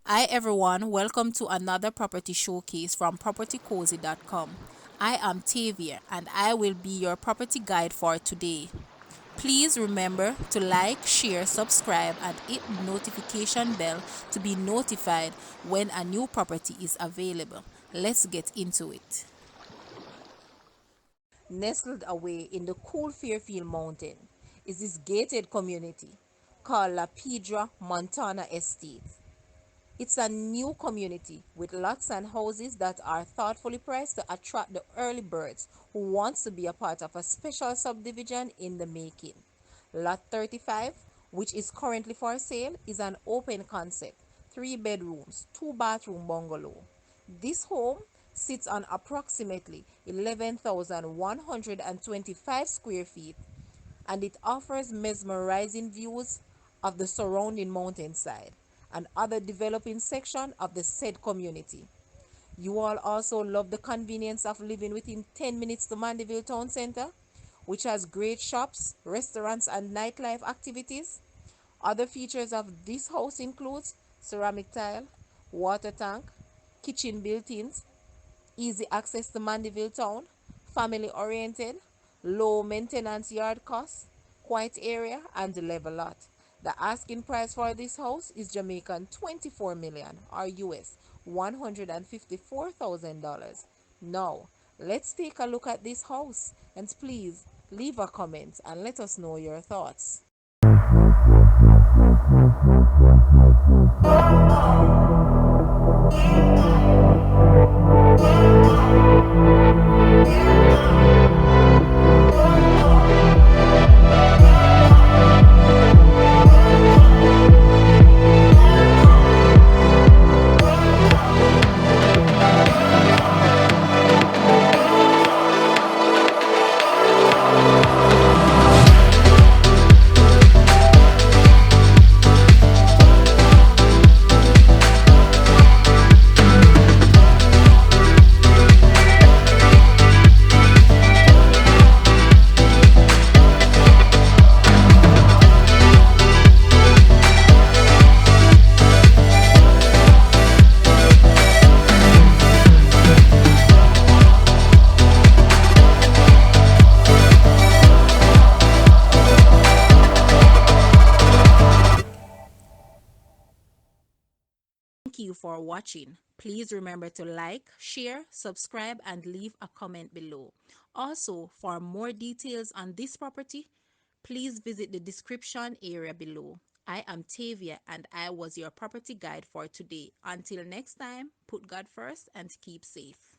Hi everyone, welcome to another property showcase from propertycozy.com. I am Tavia and I will be your property guide for today. Please remember to like, share, subscribe and hit the notification bell to be notified when a new property is available. Let's get into it. Nestled away in the cool Fairfield Mountain is this gated community called La Piedra Montana Estate. It's a new community with lots and houses that are thoughtfully priced to attract the early birds who wants to be a part of a special subdivision in the making. Lot 35, which is currently for sale, is an open concept, 3 bedrooms, 2 bathroom bungalow. This home sits on approximately 11,125 square feet and it offers mesmerizing views of the surrounding mountainside and other developing section of the said community. You all also love the convenience of living within 10 minutes to Mandeville Town Center, which has great shops, restaurants, and nightlife activities. Other features of this house includes ceramic tile, water tank, kitchen built-ins, easy access to Mandeville town, family oriented, low maintenance yard costs, quiet area, and level lot. The asking price for this house is Jamaican 24 million or US $154,000. Now, let's take a look at this house and please leave a comment and let us know your thoughts. Thank you for watching. Please remember to like, share, subscribe, and leave a comment below. Also, for more details on this property, please visit the description area below. I am Tavia and I was your property guide for today. Until next time, put God first and keep safe.